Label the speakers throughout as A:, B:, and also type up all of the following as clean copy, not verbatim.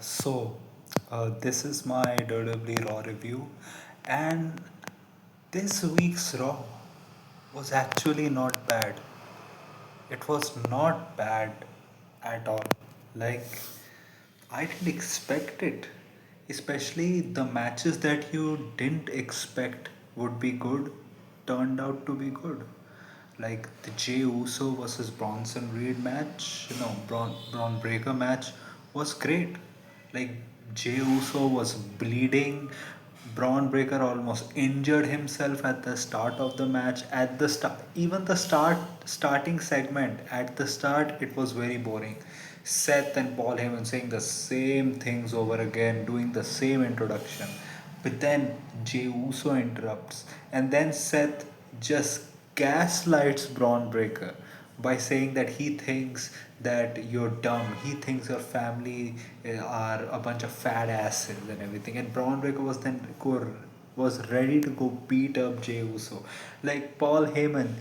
A: So, this is my WWE Raw review, and this week's Raw was actually not bad. It was not bad at all. Like, I didn't expect it, especially the matches that you didn't expect would be good turned out to be good. Like the Jey Uso versus Bronson Reed match, Braun Breaker match was great. Like Jey Uso was bleeding. Braun Breaker almost injured himself at the start of the match. At the start, even the starting segment at the start, it was very boring. Seth and Paul Heyman saying the same things over again, doing the same introduction. But then Jey Uso interrupts, and then Seth just gaslights Braun Breaker by saying that he thinks that you're dumb. He thinks your family are a bunch of fat asses and everything. And Braun Breaker was ready to go beat up Jey Uso. Like Paul Heyman,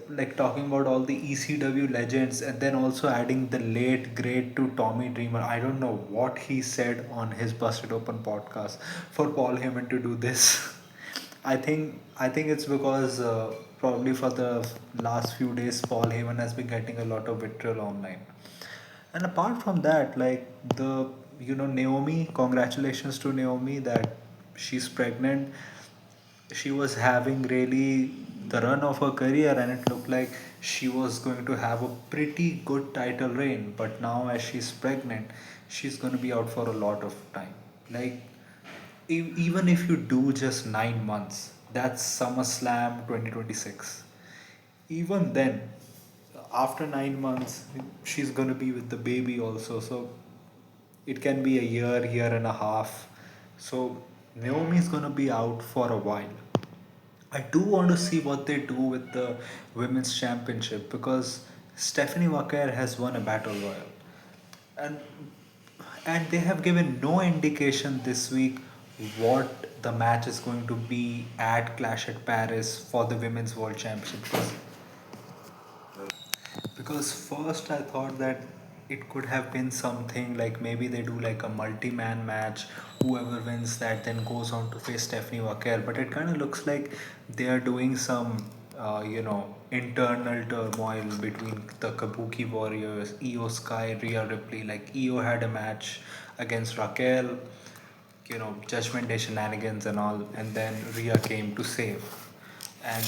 A: like talking about all the ECW legends and then also adding the late great to Tommy Dreamer. I don't know what he said on his Busted Open podcast for Paul Heyman to do this. I think it's because probably for the last few days Paul Heyman has been getting a lot of vitriol online. And apart from that, like Naomi, congratulations to Naomi that she's pregnant. She was having really the run of her career, and it looked like she was going to have a pretty good title reign. But now, as she's pregnant, she's going to be out for a lot of time. Like, even if you do just 9 months, that's SummerSlam 2026. Even then, after 9 months, she's going to be with the baby also. So it can be a year, year and a half. So Naomi's gonna be out for a while. I do want to see what they do with the women's championship because Stephanie Walker has won a battle royal, and they have given no indication this week what the match is going to be at Clash at Paris for the women's world championship because first I thought that it could have been something like maybe they do like a multi-man match, whoever wins that then goes on to face Stephanie Walker, but it kind of looks like they are doing some internal turmoil between the Kabuki Warriors, Io Sky, Rhea Ripley. Like Io had a match against Raquel, Judgment Day shenanigans and all, and then Rhea came to save. And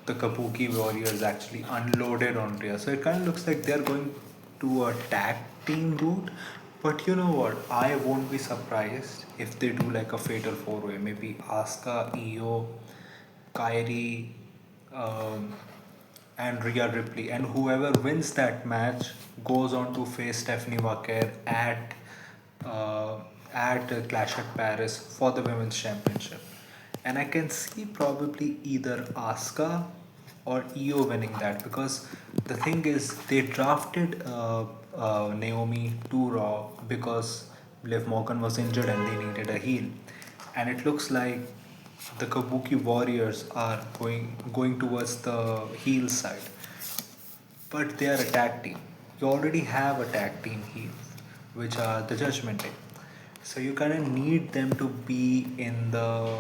A: the Kabuki Warriors actually unloaded on Rhea. So it kind of looks like they're going to a tag team route. But you know what? I won't be surprised if they do like a fatal four-way. Maybe Asuka, Io, Kyrie, um, and Rhea Ripley. And whoever wins that match goes on to face Stephanie Walker uh, at Clash at Paris for the Women's Championship. And I can see probably either Asuka or Io winning that because the thing is they drafted Naomi to Raw because Liv Morgan was injured and they needed a heel, and it looks like the Kabuki Warriors are going towards the heel side, but they are a tag team. You already have a tag team heel, which are the Judgment Day. So you kind of need them to be in the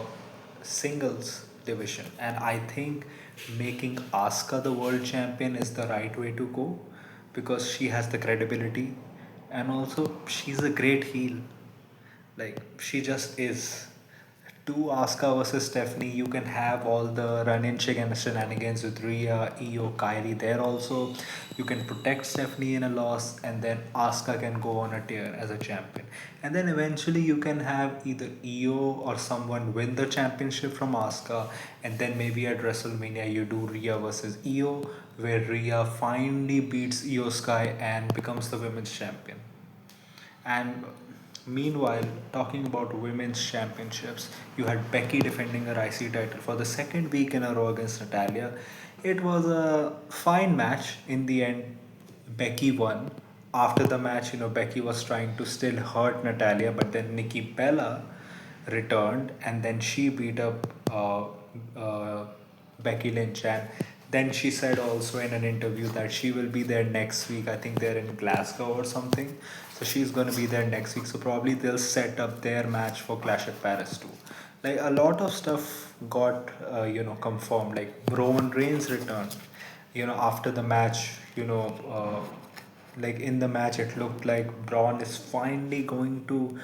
A: singles division. And I think making Asuka the world champion is the right way to go because she has the credibility and also she's a great heel. Like she just is. To Asuka versus Stephanie, you can have all the run-in chicken shenanigans with Rhea, Io, Kyrie there also. You can protect Stephanie in a loss, and then Asuka can go on a tear as a champion. And then eventually you can have either Io or someone win the championship from Asuka, and then maybe at WrestleMania you do Rhea versus Io, where Rhea finally beats Io Sky and becomes the women's champion. And meanwhile, talking about women's championships, you had Becky defending her IC title for the second week in a row against Natalia. It was a fine match. In the end, Becky won. After the match, Becky was trying to still hurt Natalia, but then Nikki Bella returned and then she beat up Becky Lynch. And Then she said also in an interview that she will be there next week. I think they're in Glasgow or something. So she's going to be there next week. So probably they'll set up their match for Clash at Paris too. Like a lot of stuff got confirmed. Like Roman Reigns returned. After the match, like in the match, it looked like Braun is finally going to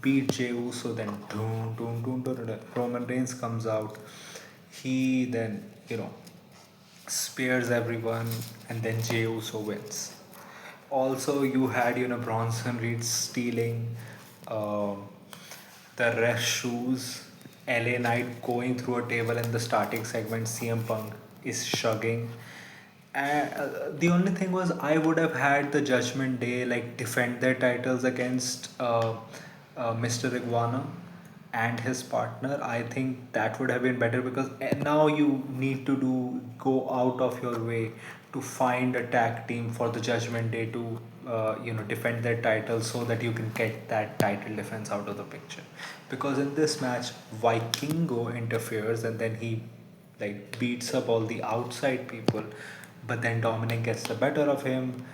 A: beat Jey Uso. Then doom, doom, doom, doom, doom, Roman Reigns comes out. He then spares everyone, and then Jey Uso wins. Also, you had Bronson Reed stealing um the ref shoes. LA Knight going through a table in the starting segment. CM Punk is shrugging. And the only thing was, I would have had the Judgment Day like defend their titles against Mr. Iguana and his partner. I think that would have been better because now you need to go out of your way to find a tag team for the Judgment Day to defend their title so that you can get that title defense out of the picture. Because in this match, Vikingo interferes and then he like beats up all the outside people, but then Dominic gets the better of him.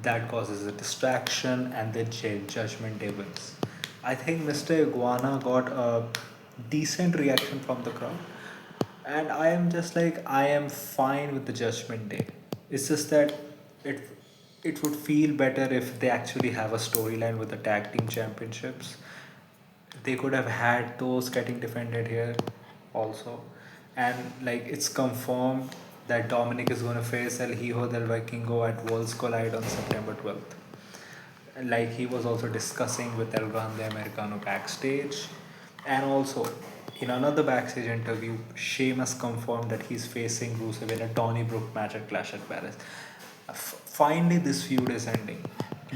A: That causes a distraction, and then Judgment Day wins. I think Mr. Iguana got a decent reaction from the crowd, and I am just like, I am fine with the Judgment Day. It's just that it it would feel better if they actually have a storyline with the tag team championships. They could have had those getting defended here also. And like it's confirmed that Dominic is going to face El Hijo del Vikingo at Worlds Collide on September 12th. Like he was also discussing with El Grande Americano backstage. And also, in another backstage interview, Sheamus confirmed that he's facing Rusev in a Donnybrook match at Clash at Paris. Finally, this feud is ending.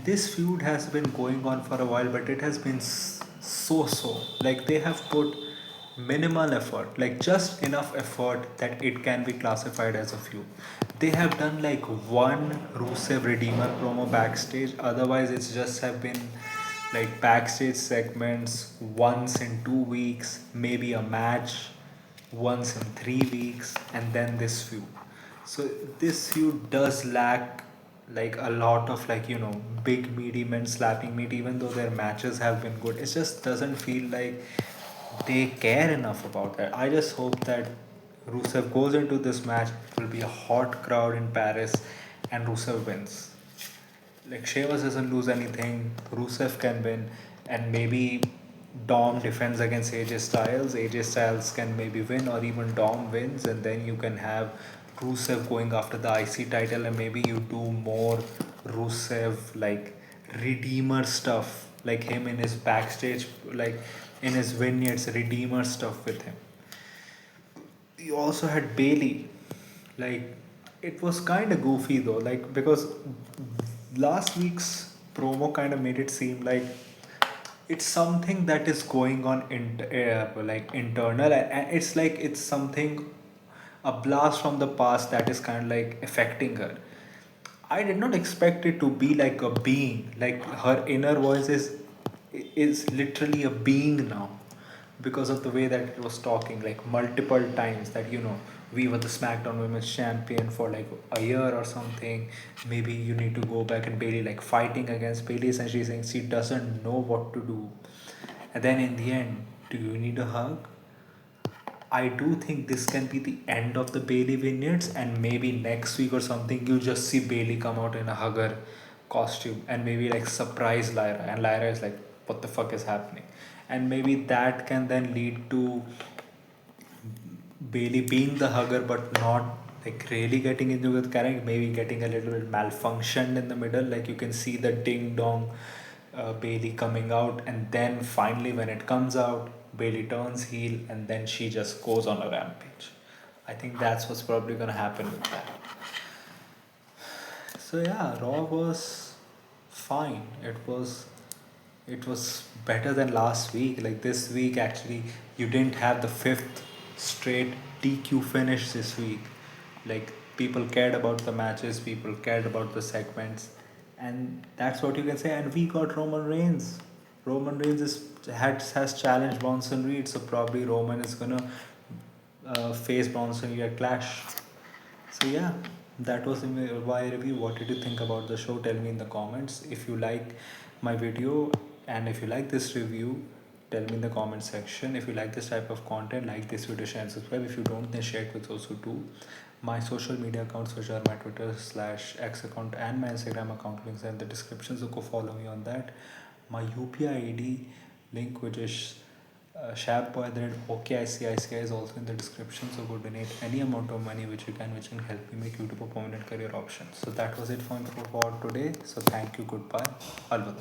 A: This feud has been going on for a while, but it has been so so. Like they have put minimal effort, like just enough effort that it can be classified as a feud. They have done like one Rusev Redeemer promo backstage, otherwise, it's just have been like backstage segments once in 2 weeks, maybe a match once in 3 weeks, and then this feud. So this feud does lack like a lot of like big meaty men slapping meat, even though their matches have been good. It just doesn't feel like they care enough about that. I just hope that Rusev goes into this match. It will be a hot crowd in Paris, and Rusev wins. Like Sheamus doesn't lose anything. Rusev can win, and maybe Dom defends against AJ Styles. AJ Styles can maybe win, or even Dom wins, and then you can have Rusev going after the IC title, and maybe you do more Rusev like redeemer stuff, like him in his backstage, like in his vignettes, redeemer stuff with him. You also had Bailey. Like it was kind of goofy though, like because last week's promo kind of made it seem like it's something that is going on in like internal, and it's like it's something, a blast from the past that is kind of like affecting her. I did not expect it to be like a being. Like her inner voice is literally a being now because of the way that it was talking like multiple times that we were the SmackDown Women's Champion for like a year or something. Maybe you need to go back, and Bailey like fighting against Bailey essentially saying she doesn't know what to do. And then in the end, do you need a hug? I do think this can be the end of the Bailey vignettes, and maybe next week or something, you just see Bailey come out in a hugger costume and maybe like surprise Lyra, and Lyra is like, "What the fuck is happening?" And maybe that can then lead to Bailey being the hugger, but not like really getting into the character, maybe getting a little bit malfunctioned in the middle. Like you can see the ding dong Bailey coming out, and then finally, when it comes out, Bailey turns heel, and then she just goes on a rampage. I think that's what's probably gonna happen with that. So yeah, Raw was fine. It was better than last week. Like this week, actually, you didn't have the fifth straight DQ finish this week. Like people cared about the matches, people cared about the segments, and that's what you can say. And we got Roman Reigns. Roman Reigns has challenged Bronson Reed, so probably Roman is gonna face Bronson Reed at Clash. So yeah, that was my review. What did you think about the show? Tell me in the comments. If you like my video and if you like this review, tell me in the comment section. If you like this type of content, like this video, share and subscribe. If you don't, then share it with those who do. My social media accounts, which are my Twitter/X account and my Instagram account, links are in the description. So go follow me on that. My UPI ID link, which is shareboy@OKICICI, is also in the description. So go donate any amount of money which you can, which can help me make YouTube a permanent career option. So that was it for today. So thank you. Goodbye. Alvida.